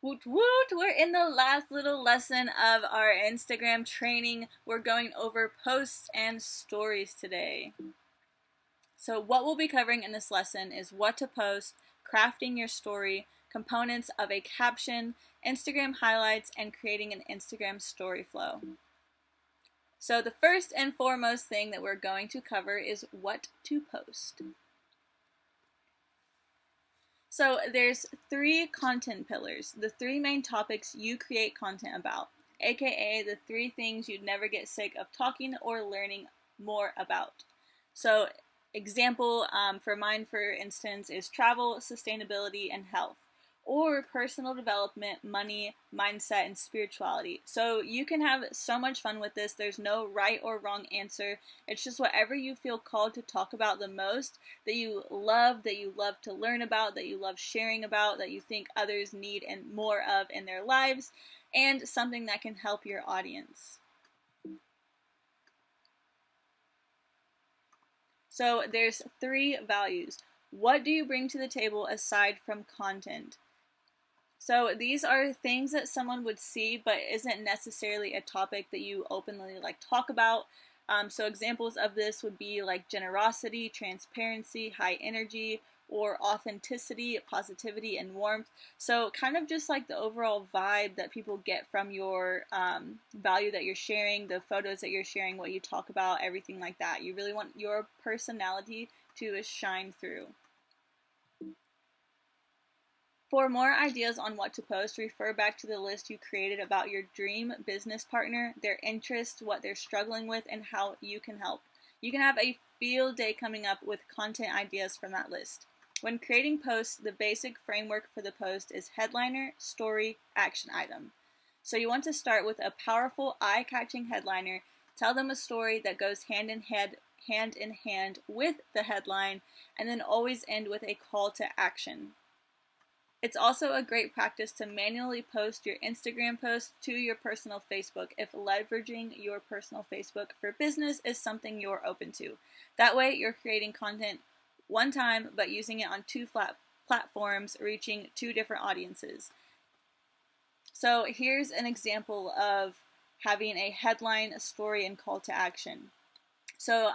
Woot woot! We're in the last little lesson of our Instagram training. We're going over posts and stories today. So what we'll be covering in this lesson is what to post, crafting your story, components of a caption, Instagram highlights, and creating an Instagram story flow. So the first and foremost thing that we're going to cover is what to post. So there's three content pillars, the three main topics you create content about, aka the three things you'd never get sick of talking or learning more about. So example for mine, for instance, is travel, sustainability, and health, or personal development, money, mindset, and spirituality. So you can have so much fun with this. There's no right or wrong answer. It's just whatever you feel called to talk about the most, that you love to learn about, that you love sharing about, that you think others need and more of in their lives, and something that can help your audience. So there's three values. What do you bring to the table aside from content? So these are things that someone would see, but isn't necessarily a topic that you openly talk about. So examples of this would be like generosity, transparency, high energy, or authenticity, positivity, and warmth. So kind of just like the overall vibe that people get from your value that you're sharing, the photos that you're sharing, what you talk about, everything like that. You really want your personality to shine through. For more ideas on what to post, refer back to the list you created about your dream business partner, their interests, what they're struggling with, and how you can help. You can have a field day coming up with content ideas from that list. When creating posts, the basic framework for the post is headliner, story, action item. So you want to start with a powerful, eye-catching headliner. Tell them a story that goes hand in hand with the headline, and then always end with a call to action. It's also a great practice to manually post your Instagram posts to your personal Facebook if leveraging your personal Facebook for business is something you're open to. That way, you're creating content one time, but using it on two platforms, reaching two different audiences. So here's an example of having a headline, a story, and call to action. So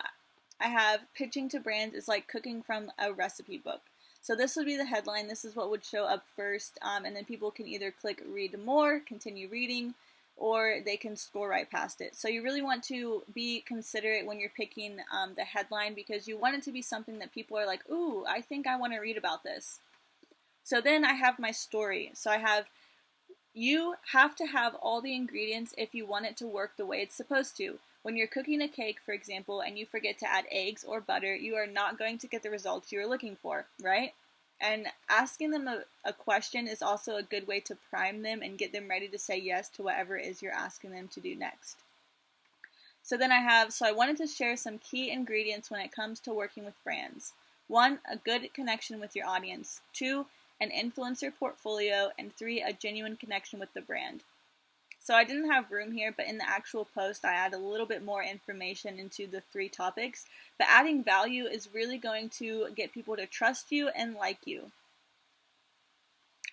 I have pitching to brands is like cooking from a recipe book. So this would be the headline. This is what would show up first, and then people can either click read more, continue reading, or they can scroll right past it. So you really want to be considerate when you're picking the headline, because you want it to be something that people are like, ooh, I think I want to read about this. So then I have my story. So you have to have all the ingredients if you want it to work the way it's supposed to. When you're cooking a cake, for example, and you forget to add eggs or butter, you are not going to get the results you're looking for, right? And asking them a question is also a good way to prime them and get them ready to say yes to whatever it is you're asking them to do next. So I wanted to share some key ingredients when it comes to working with brands. 1, a good connection with your audience. 2, an influencer portfolio. And 3, a genuine connection with the brand. So I didn't have room here, but in the actual post, I add a little bit more information into the 3 topics. But adding value is really going to get people to trust you and like you.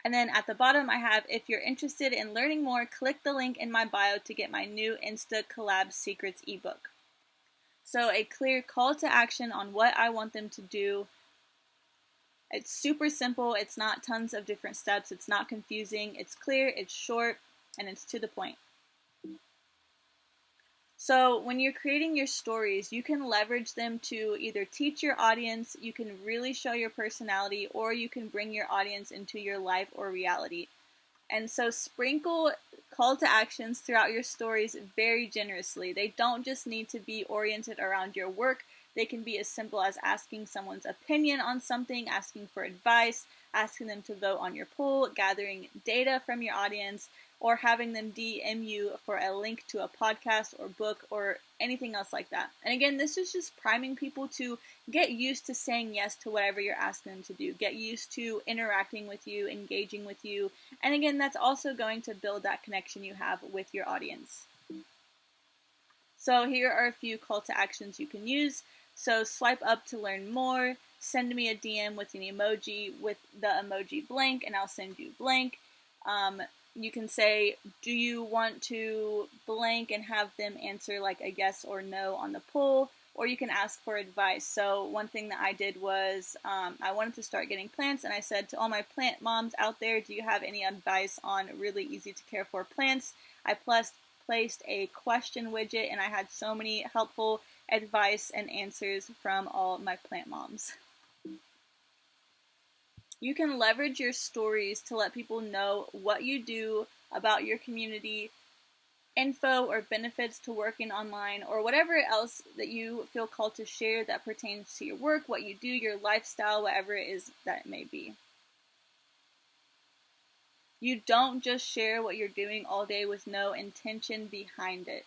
And then at the bottom, I have, if you're interested in learning more, click the link in my bio to get my new Insta Collab Secrets ebook. So a clear call to action on what I want them to do. It's super simple. It's not tons of different steps. It's not confusing. It's clear, it's short, and it's to the point. So when you're creating your stories, you can leverage them to either teach your audience, you can really show your personality, or you can bring your audience into your life or reality. And so sprinkle call to actions throughout your stories very generously. They don't just need to be oriented around your work. They can be as simple as asking someone's opinion on something, asking for advice, asking them to vote on your poll, gathering data from your audience, or having them DM you for a link to a podcast or book or anything else like that. And again, this is just priming people to get used to saying yes to whatever you're asking them to do. Get used to interacting with you, engaging with you. And again, that's also going to build that connection you have with your audience. So here are a few call to actions you can use. So swipe up to learn more, send me a DM with an emoji with the emoji blank, and I'll send you blank. You can say, do you want to blank, and have them answer like a yes or no on the poll, or you can ask for advice. So one thing that I did was I wanted to start getting plants, and I said to all my plant moms out there, do you have any advice on really easy to care for plants? I placed a question widget, and I had so many helpful advice and answers from all my plant moms. You can leverage your stories to let people know what you do, about your community, info or benefits to working online, or whatever else that you feel called to share that pertains to your work, what you do, your lifestyle, whatever it is that it may be. You don't just share what you're doing all day with no intention behind it.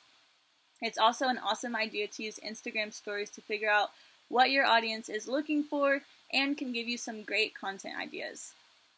It's also an awesome idea to use Instagram stories to figure out what your audience is looking for and can give you some great content ideas.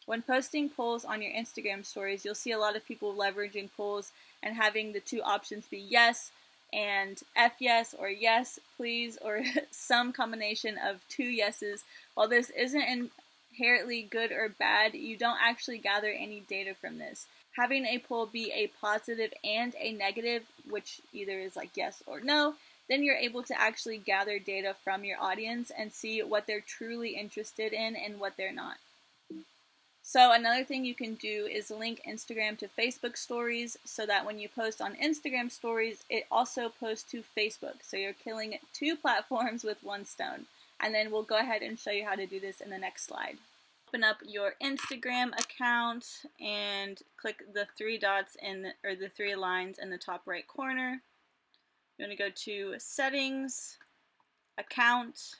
When posting polls on your Instagram stories, you'll see a lot of people leveraging polls and having the two options be yes and F yes, or yes please, or some combination of two yeses. While this isn't inherently good or bad, you don't actually gather any data from this. Having a poll be a positive and a negative, which either is like yes or no, then you're able to actually gather data from your audience and see what they're truly interested in and what they're not. So another thing you can do is link Instagram to Facebook stories, so that when you post on Instagram stories, it also posts to Facebook. So you're killing two platforms with one stone. And then we'll go ahead and show you how to do this in the next slide. Open up your Instagram account and click the three dots or the three lines in the top right corner. You're going to go to Settings, Account,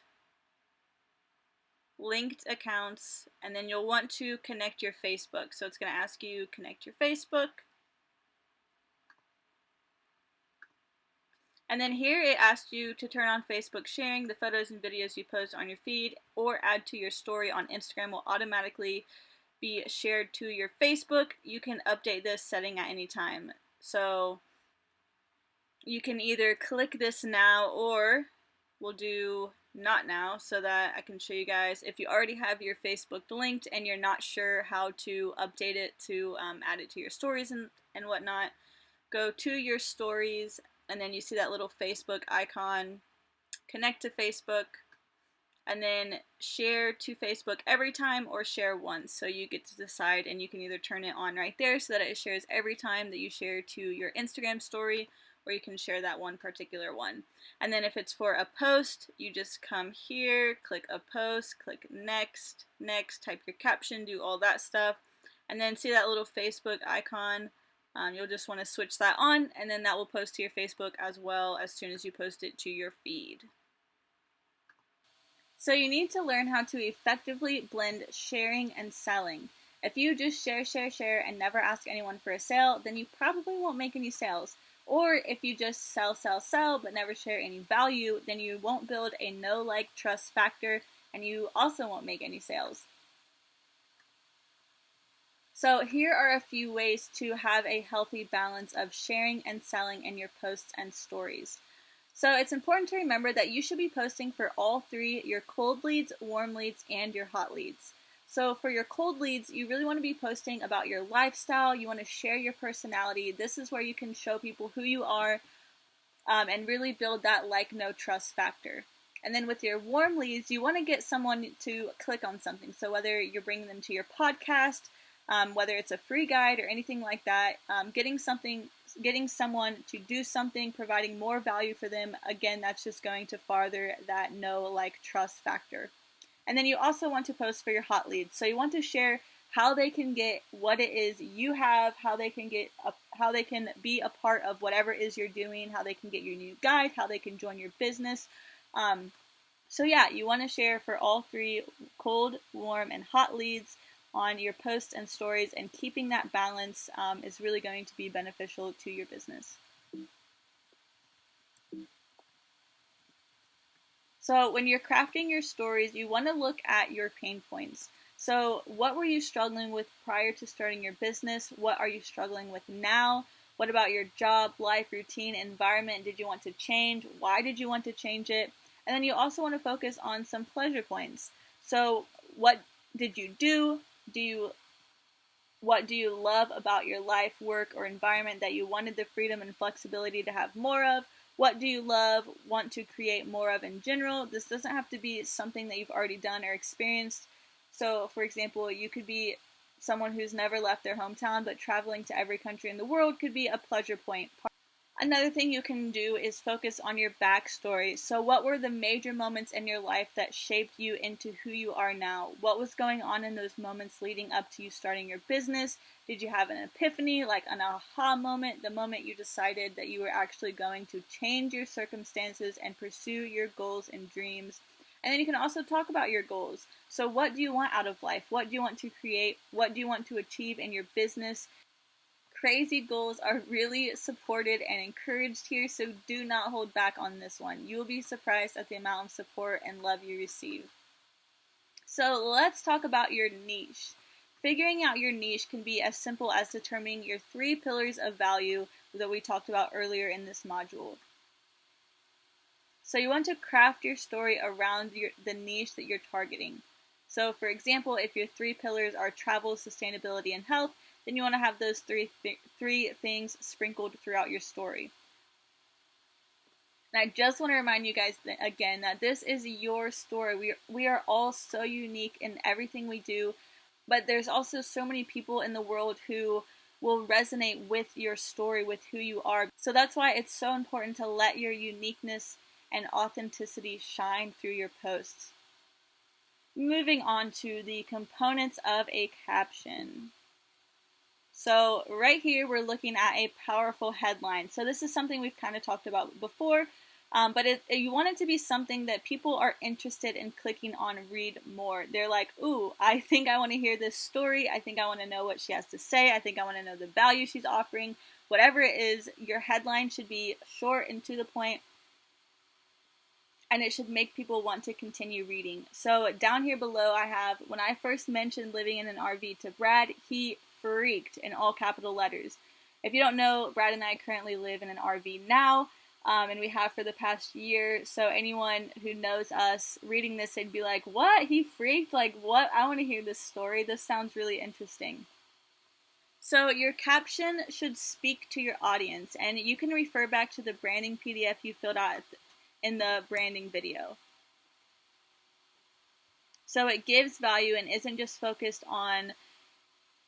Linked Accounts, and then you'll want to connect your Facebook. So it's going to ask you connect your Facebook. And then here it asks you to turn on Facebook sharing. The photos and videos you post on your feed or add to your story on Instagram will automatically be shared to your Facebook. You can update this setting at any time. So you can either click this now, or we'll do not now so that I can show you guys. If you already have your Facebook linked and you're not sure how to update it to add it to your stories and whatnot, go to your stories, and then you see that little Facebook icon, connect to Facebook, and then share to Facebook every time or share once. So you get to decide, and you can either turn it on right there so that it shares every time that you share to your Instagram story, or you can share that one particular one. And then if it's for a post, you just come here, click a post, click next, next, type your caption, do all that stuff, and then see that little Facebook icon. You'll just want to switch that on, and then that will post to your Facebook as well as soon as you post it to your feed. So you need to learn how to effectively blend sharing and selling. If you just share, and never ask anyone for a sale, then you probably won't make any sales. Or if you just sell, but never share any value, then you won't build a know, like, trust factor, and you also won't make any sales. So here are a few ways to have a healthy balance of sharing and selling in your posts and stories. So it's important to remember that you should be posting for all three: your cold leads, warm leads, and your hot leads. So for your cold leads, you really want to be posting about your lifestyle. You want to share your personality. This is where you can show people who you are and really build that like, know, trust factor. And then with your warm leads, you want to get someone to click on something. So whether you're bringing them to your podcast, whether it's a free guide or anything like that, getting someone to do something, providing more value for them, again, that's just going to farther that know, like, trust factor. And then you also want to post for your hot leads. So you want to share how they can get what it is you have, how they can be a part of whatever it is you're doing, how they can get your new guide, how they can join your business. So yeah, you want to share for all three: cold, warm, and hot leads on your posts and stories, and keeping that balance is really going to be beneficial to your business. So when you're crafting your stories, you want to look at your pain points. So what were you struggling with prior to starting your business? What are you struggling with now? What about your job, life, routine, environment did you want to change? Why did you want to change it? And then you also want to focus on some pleasure points. So what did you do? What do you love about your life, work, or environment that you wanted the freedom and flexibility to have more of? What do you love, want to create more of in general? This doesn't have to be something that you've already done or experienced. So, for example, you could be someone who's never left their hometown, but traveling to every country in the world could be a pleasure point. Another thing you can do is focus on your backstory. So, what were the major moments in your life that shaped you into who you are now? What was going on in those moments leading up to you starting your business? Did you have an epiphany, like an aha moment, the moment you decided that you were actually going to change your circumstances and pursue your goals and dreams? And then you can also talk about your goals. So, what do you want out of life? What do you want to create? What do you want to achieve in your business? Crazy goals are really supported and encouraged here, so do not hold back on this one. You will be surprised at the amount of support and love you receive. So let's talk about your niche. Figuring out your niche can be as simple as determining your 3 pillars of value that we talked about earlier in this module. So you want to craft your story around the niche that you're targeting. So for example, if your 3 pillars are travel, sustainability, and health, then you want to have those three things sprinkled throughout your story. And I just want to remind you guys again that this is your story. We are all so unique in everything we do, but there's also so many people in the world who will resonate with your story, with who you are. So that's why it's so important to let your uniqueness and authenticity shine through your posts. Moving on to the components of a caption. So right here, we're looking at a powerful headline. So this is something we've kind of talked about before, but you want it to be something that people are interested in clicking on read more. They're like, ooh, I think I want to hear this story. I think I want to know what she has to say. I think I want to know the value she's offering. Whatever it is, your headline should be short and to the point, and it should make people want to continue reading. So down here below, I have, when I first mentioned living in an RV to Brad, he freaked in all capital letters. If you don't know, Brad and I currently live in an RV now, and we have for the past year. So anyone who knows us reading this, they'd be like, what? He freaked? Like, what? I want to hear this story. This sounds really interesting. So your caption should speak to your audience, and you can refer back to the branding PDF you filled out in the branding video. So it gives value and isn't just focused on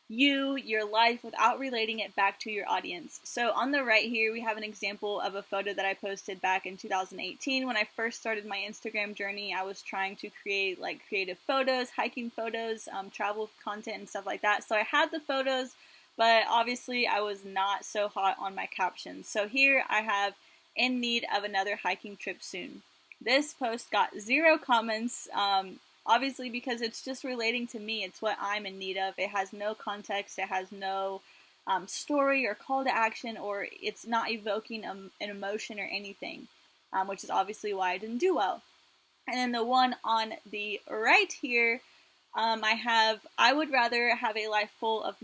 you, your life, without relating it back to your audience. So on the right here, we have an example of a photo that I posted back in 2018. When I first started my Instagram journey, I was trying to create like creative photos, hiking photos, travel content and stuff like that. So I had the photos, but obviously I was not so hot on my captions. So here I have, in need of another hiking trip soon. This post got 0 comments, obviously because it's just relating to me. It's what I'm in need of. It has no context. It has no story or call to action, or it's not evoking an emotion or anything, which is obviously why I didn't do well. And then the one on the right here, I would rather have a life full of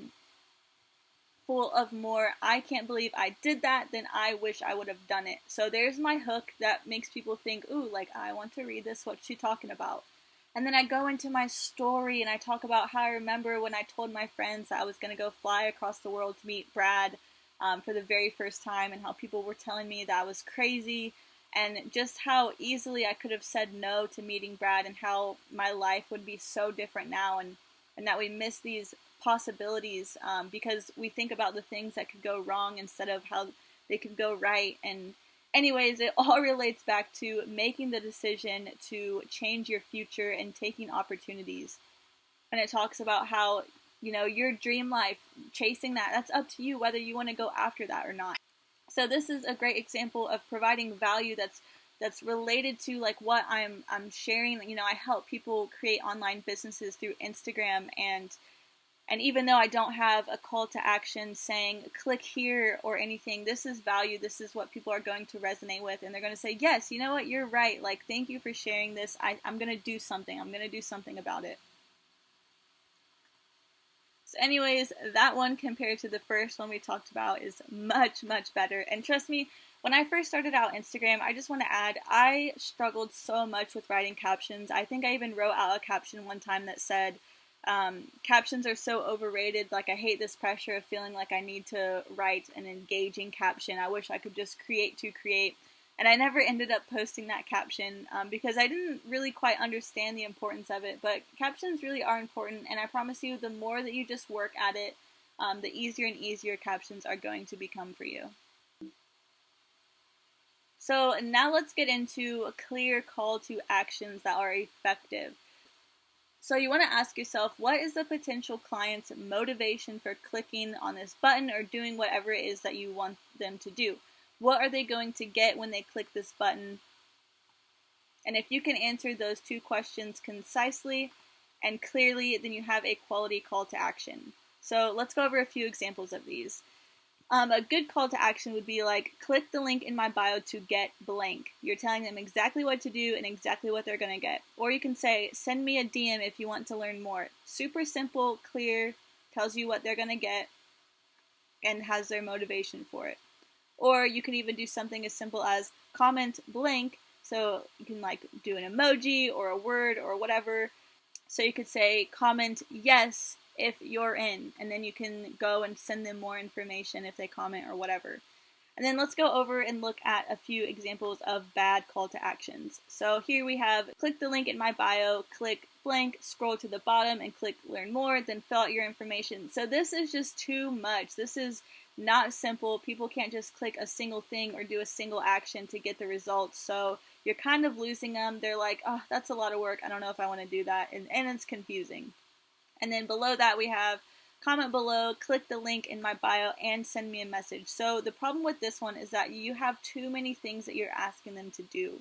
more I can't believe I did that than I wish I would have done it. So there's my hook that makes people think, ooh, like I want to read this. What's she talking about? And then I go into my story and I talk about how I remember when I told my friends that I was going to go fly across the world to meet Brad for the very first time, and how people were telling me that I was crazy, and just how easily I could have said no to meeting Brad, and how my life would be so different now, and that we miss these possibilities because we think about the things that could go wrong instead of how they could go right. And anyways, it all relates back to making the decision to change your future and taking opportunities. And it talks about how, your dream life, chasing that's up to you whether you want to go after that or not. So this is a great example of providing value that's related to like what I'm sharing. I help people create online businesses through Instagram, and even though I don't have a call to action saying click here or anything, this is value. This is what people are going to resonate with, and they're going to say, yes, you know what, you're right. Like, thank you for sharing this. I'm going to do something. I'm going to do something about it. So anyways, that one compared to the first one we talked about is much, much better. And trust me, when I first started out Instagram, I just want to add, I struggled so much with writing captions. I think I even wrote out a caption one time that said, Captions are so overrated. Like, I hate this pressure of feeling like I need to write an engaging caption. I wish I could just create to create. And I never ended up posting that caption because I didn't really quite understand the importance of it. But captions really are important, and I promise you, the more that you just work at it, the easier and easier captions are going to become for you. So now let's get into a clear call to actions that are effective. So you want to ask yourself, what is the potential client's motivation for clicking on this button or doing whatever it is that you want them to do? What are they going to get when they click this button? And if you can answer those two questions concisely and clearly, then you have a quality call to action. So let's go over a few examples of these. A good call to action would be like, click the link in my bio to get blank. You're telling them exactly what to do and exactly what they're going to get. Or you can say, send me a DM if you want to learn more. Super simple, clear, tells you what they're going to get, and has their motivation for it. Or you can even do something as simple as comment blank. So you can like do an emoji or a word or whatever. So you could say comment yes if you're in, and then you can go and send them more information if they comment or whatever. And then let's go over and look at a few examples of bad call to actions. So here we have, click the link in my bio, click blank, scroll to the bottom and click learn more, then fill out your information. So this is just too much. This is not simple. People can't just click a single thing or do a single action to get the results. So you're kind of losing them. They're like, oh, that's a lot of work. I don't know if I want to do that. And it's confusing. And then below that we have, comment below, click the link in my bio, and send me a message. So the problem with this one is that you have too many things that you're asking them to do.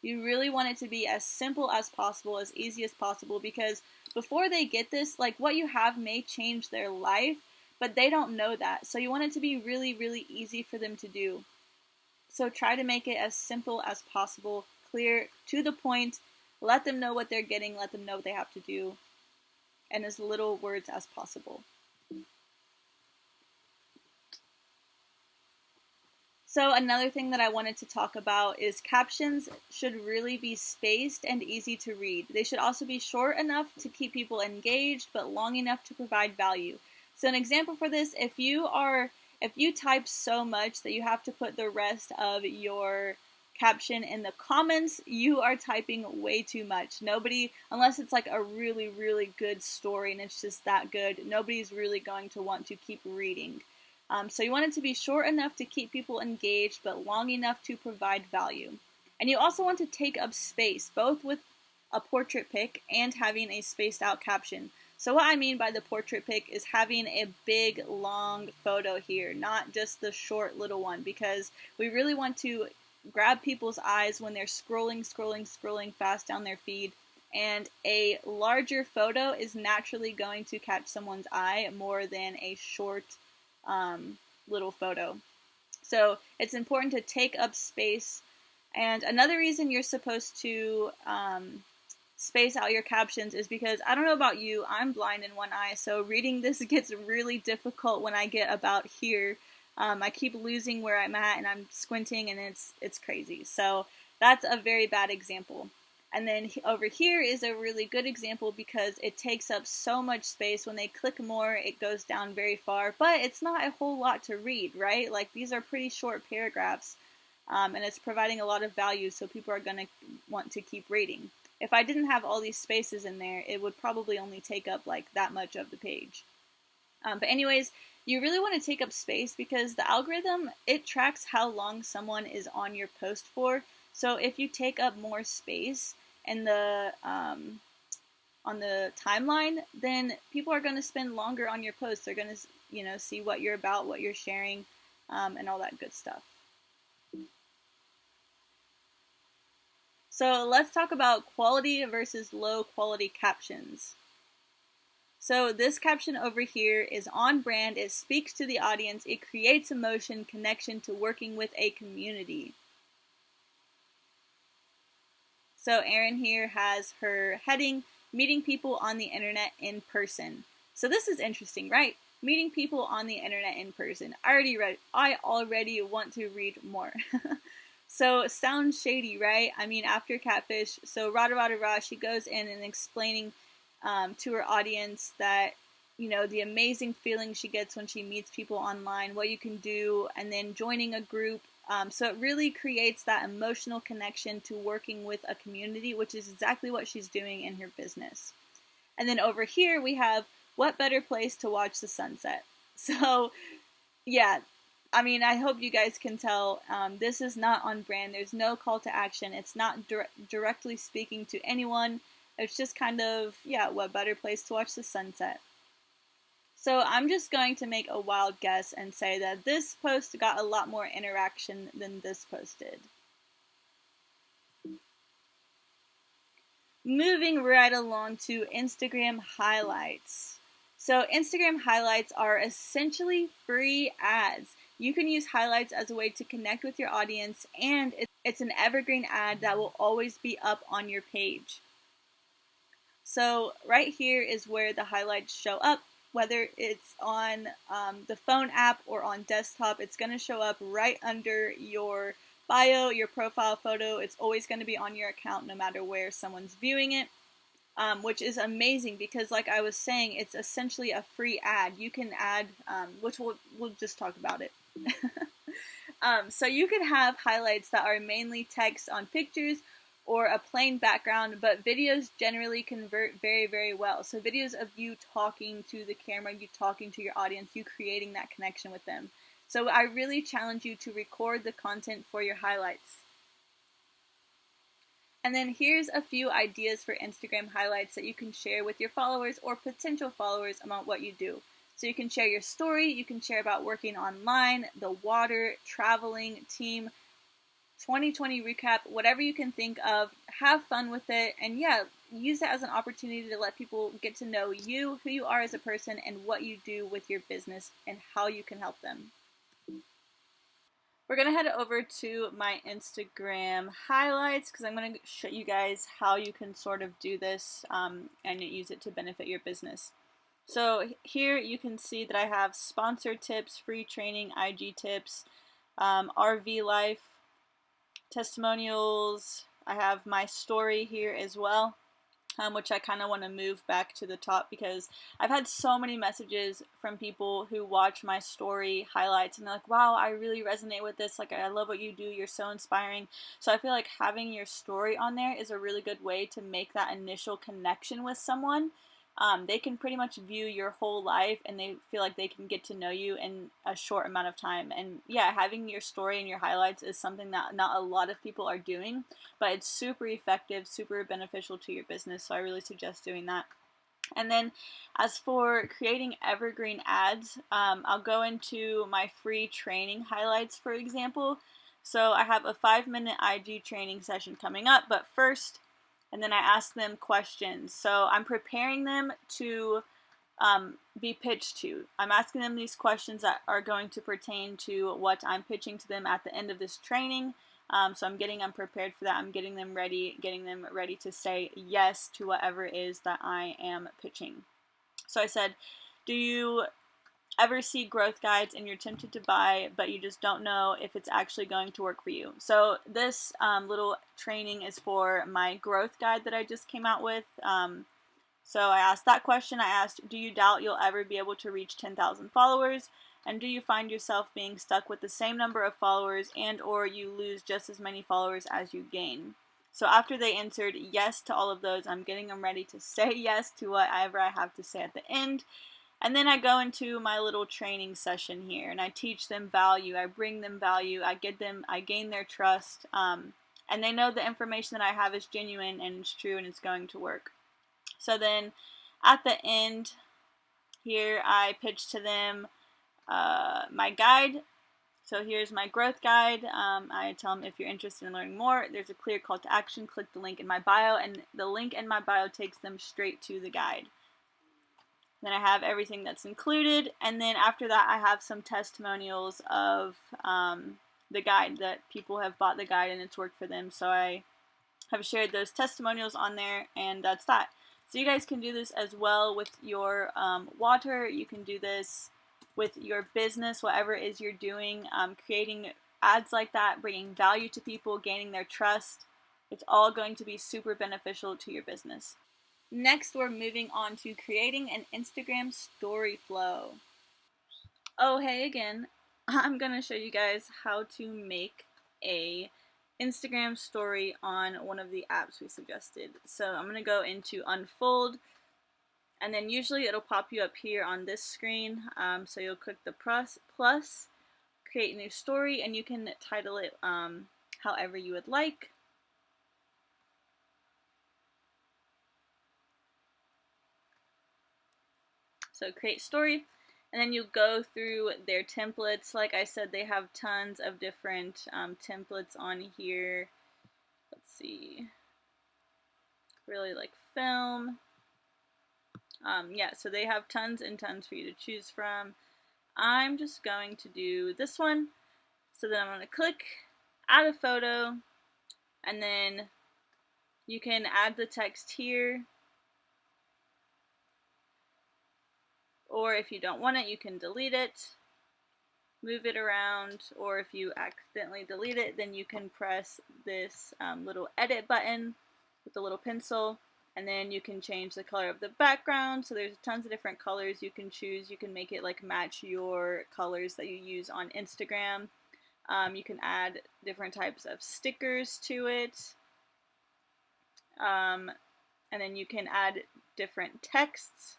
You really want it to be as simple as possible, as easy as possible, because before they get this, like, what you have may change their life, but they don't know that. So you want it to be really, really easy for them to do. So try to make it as simple as possible, clear, to the point, let them know what they're getting, let them know what they have to do, and as little words as possible. So another thing that I wanted to talk about is captions should really be spaced and easy to read. They should also be short enough to keep people engaged, but long enough to provide value. So an example for this, if you type so much that you have to put the rest of your caption in the comments, you are typing way too much. Nobody, unless it's like a really, really good story and it's just that good, nobody's really going to want to keep reading. So you want it to be short enough to keep people engaged, but long enough to provide value. And you also want to take up space, both with a portrait pic and having a spaced out caption. So what I mean by the portrait pic is having a big, long photo here, not just the short little one, because we really want to grab people's eyes when they're scrolling fast down their feed. And a larger photo is naturally going to catch someone's eye more than a short little photo. So it's important to take up space. And another reason you're supposed to space out your captions is because, I don't know about you, I'm blind in one eye, so reading this gets really difficult when I get about here. I keep losing where I'm at and I'm squinting and it's crazy. So that's a very bad example. And then over here is a really good example because it takes up so much space. When they click more, it goes down very far, but it's not a whole lot to read, right? Like, these are pretty short paragraphs, and it's providing a lot of value, so people are going to want to keep reading. If I didn't have all these spaces in there, it would probably only take up like that much of the page. But anyways, you really want to take up space because the algorithm, it tracks how long someone is on your post for. So if you take up more space in the on the timeline, then people are going to spend longer on your posts. They're going to, see what you're about, what you're sharing, and all that good stuff. So let's talk about quality versus low quality captions. So this caption over here is on brand. It speaks to the audience. It creates emotion, connection to working with a community. So Erin here has her heading, meeting people on the internet in person. So this is interesting, right? Meeting people on the internet in person. I already want to read more. So sounds shady, right? I mean, after Catfish, so Rada Rada Ra, she goes in and explaining to her audience that, you know, the amazing feeling she gets when she meets people online, what you can do, and then joining a group. So it really creates that emotional connection to working with a community, which is exactly what she's doing in her business. And then over here we have what better place to watch the sunset. So yeah, I mean, I hope you guys can tell this is not on brand. There's no call to action. It's not directly speaking to anyone. It's just kind of, yeah, what better place to watch the sunset. So I'm just going to make a wild guess and say that this post got a lot more interaction than this post did. Moving right along to Instagram highlights. So Instagram highlights are essentially free ads. You can use highlights as a way to connect with your audience, and it's an evergreen ad that will always be up on your page. So right here is where the highlights show up. Whether it's on the phone app or on desktop, it's going to show up right under your bio, your profile photo. It's always going to be on your account no matter where someone's viewing it. Which is amazing because, like I was saying, it's essentially a free ad. You can add, which we'll just talk about it. So you can have highlights that are mainly text on pictures or a plain background, but videos generally convert very, very well. So videos of you talking to the camera, you talking to your audience, you creating that connection with them. So I really challenge you to record the content for your highlights. And then here's a few ideas for Instagram highlights that you can share with your followers or potential followers about what you do. So you can share your story, you can share about working online, the water, traveling, team, 2020 recap, whatever you can think of. Have fun with it, and yeah, use it as an opportunity to let people get to know you, who you are as a person, and what you do with your business and how you can help them. We're going to head over to my Instagram highlights because I'm going to show you guys how you can sort of do this and use it to benefit your business. So here you can see that I have sponsored tips, free training, IG tips, RV life, testimonials. I have my story here as well. Which I kind of want to move back to the top because I've had so many messages from people who watch my story highlights and they're like, wow, I really resonate with this. Like, I love what you do. You're so inspiring. So I feel like having your story on there is a really good way to make that initial connection with someone. They can pretty much view your whole life and they feel like they can get to know you in a short amount of time. And yeah, having your story and your highlights is something that not a lot of people are doing, but it's super effective, super beneficial to your business. So I really suggest doing that. And then as for creating evergreen ads, I'll go into my free training highlights, for example. So I have a 5-minute IG training session coming up, but first, and then I ask them questions. So I'm preparing them to be pitched to. I'm asking them these questions that are going to pertain to what I'm pitching to them at the end of this training. So I'm getting them prepared for that. I'm getting them ready to say yes to whatever it is that I am pitching. So I said, do you ever see growth guides and you're tempted to buy, but you just don't know if it's actually going to work for you? So this little training is for my growth guide that I just came out with. So I asked that question. I asked, do you doubt you'll ever be able to reach 10,000 followers? And do you find yourself being stuck with the same number of followers and or you lose just as many followers as you gain? So after they answered yes to all of those, I'm getting them ready to say yes to whatever I have to say at the end. And then I go into my little training session here and I teach them value. I bring them value. I gain their trust. And they know the information that I have is genuine and it's true and it's going to work. So then at the end here, I pitch to them my guide. So here's my growth guide. I tell them if you're interested in learning more, there's a clear call to action. Click the link in my bio, and the link in my bio takes them straight to the guide. Then I have everything that's included, and then after that I have some testimonials of the guide, that people have bought the guide and it's worked for them. So I have shared those testimonials on there, and that's that. So you guys can do this as well with your water. You can do this with your business, whatever it is you're doing, creating ads like that, bringing value to people, gaining their trust. It's all going to be super beneficial to your business. Next, we're moving on to creating an Instagram story flow. Oh, hey again. I'm going to show you guys how to make a Instagram story on one of the apps we suggested. So I'm going to go into Unfold, and then usually it'll pop you up here on this screen. So you'll click the plus, create new story, and you can title it however you would like. So create story, and then you go through their templates. Like I said, they have tons of different templates on here. Let's see, really like film. Yeah, so they have tons and tons for you to choose from. I'm just going to do this one. So then I'm going to click add a photo, and then you can add the text here, or if you don't want it, you can delete it, move it around, or if you accidentally delete it, then you can press this little edit button with the little pencil, and then you can change the color of the background. So there's tons of different colors you can choose. You can make it like match your colors that you use on Instagram. You can add different types of stickers to it, and then you can add different texts.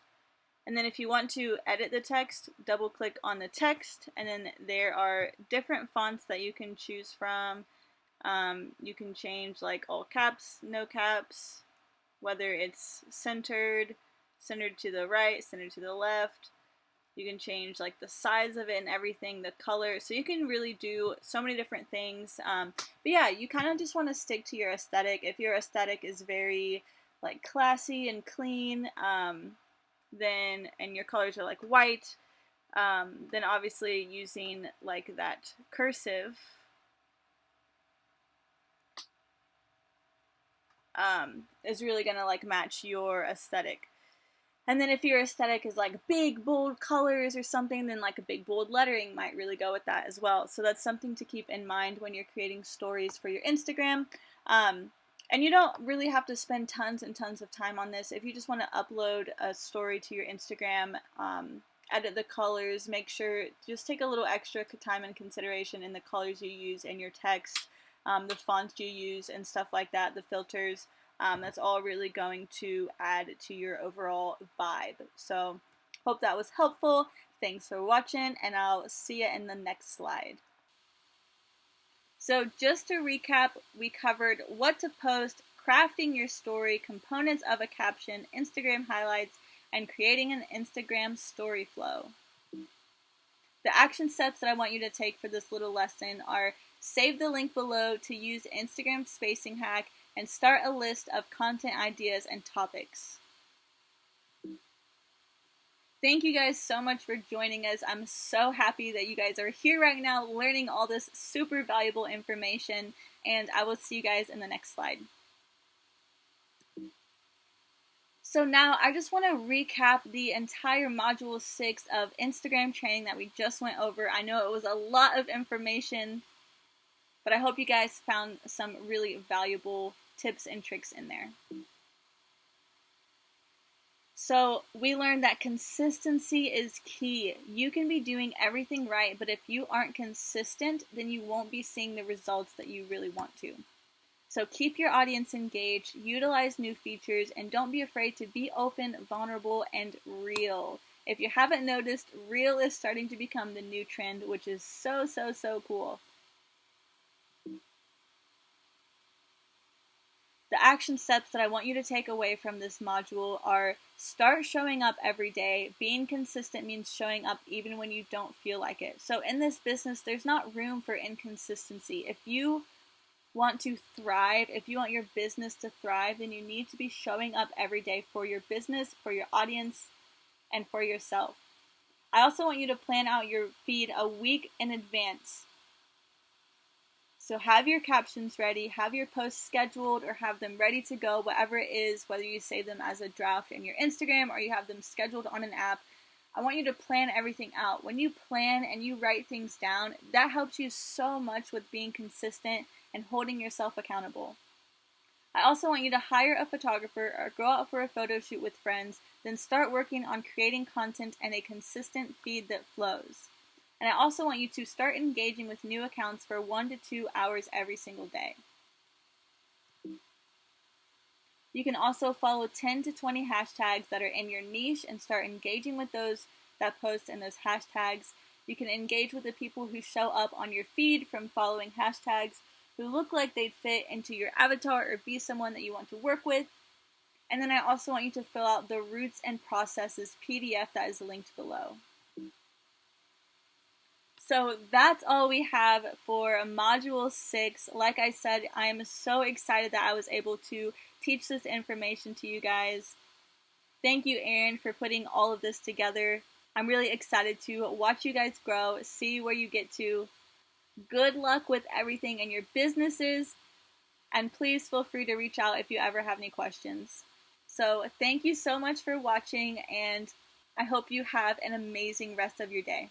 And then if you want to edit the text, double click on the text, and then there are different fonts that you can choose from. You can change like all caps, no caps, whether it's centered to the right, centered to the left. You can change like the size of it and everything, the color. So you can really do so many different things. But yeah, you kind of just want to stick to your aesthetic. If your aesthetic is very like classy and clean, then and your colors are like white, then obviously using like that cursive is really gonna like match your aesthetic. And then if your aesthetic is like big bold colors or something, then like a big bold lettering might really go with that as well. So that's something to keep in mind when you're creating stories for your Instagram. And you don't really have to spend tons and tons of time on this. If you just want to upload a story to your Instagram, edit the colors, make sure, just take a little extra time and consideration in the colors you use in your text, the fonts you use and stuff like that, the filters. That's all really going to add to your overall vibe. So hope that was helpful. Thanks for watching, and I'll see you in the next slide. So just to recap, we covered what to post, crafting your story, components of a caption, Instagram highlights, and creating an Instagram story flow. The action steps that I want you to take for this little lesson are: save the link below to use Instagram spacing hack, and start a list of content ideas and topics. Thank you guys so much for joining us. I'm so happy that you guys are here right now learning all this super valuable information, and I will see you guys in the next slide. So now I just want to recap the entire module 6 of Instagram training that we just went over. I know it was a lot of information, but I hope you guys found some really valuable tips and tricks in there. So we learned that consistency is key. You can be doing everything right, but if you aren't consistent, then you won't be seeing the results that you really want to. So keep your audience engaged, utilize new features, and don't be afraid to be open, vulnerable, and real. If you haven't noticed, real is starting to become the new trend, which is so, so, so cool. The action steps that I want you to take away from this module are: start showing up every day. Being consistent means showing up even when you don't feel like it. So in this business, there's not room for inconsistency. If you want to thrive, if you want your business to thrive, then you need to be showing up every day for your business, for your audience, and for yourself. I also want you to plan out your feed a week in advance. So have your captions ready, have your posts scheduled, or have them ready to go, whatever it is, whether you save them as a draft in your Instagram or you have them scheduled on an app. I want you to plan everything out. When you plan and you write things down, that helps you so much with being consistent and holding yourself accountable. I also want you to hire a photographer or go out for a photo shoot with friends, then start working on creating content and a consistent feed that flows. And I also want you to start engaging with new accounts for 1 to 2 hours every single day. You can also follow 10 to 20 hashtags that are in your niche and start engaging with those that post in those hashtags. You can engage with the people who show up on your feed from following hashtags who look like they'd fit into your avatar or be someone that you want to work with. And then I also want you to fill out the Roots and Processes PDF that is linked below. So that's all we have for Module 6. Like I said, I am so excited that I was able to teach this information to you guys. Thank you, Erin, for putting all of this together. I'm really excited to watch you guys grow, see where you get to. Good luck with everything in your businesses, and please feel free to reach out if you ever have any questions. So thank you so much for watching, and I hope you have an amazing rest of your day.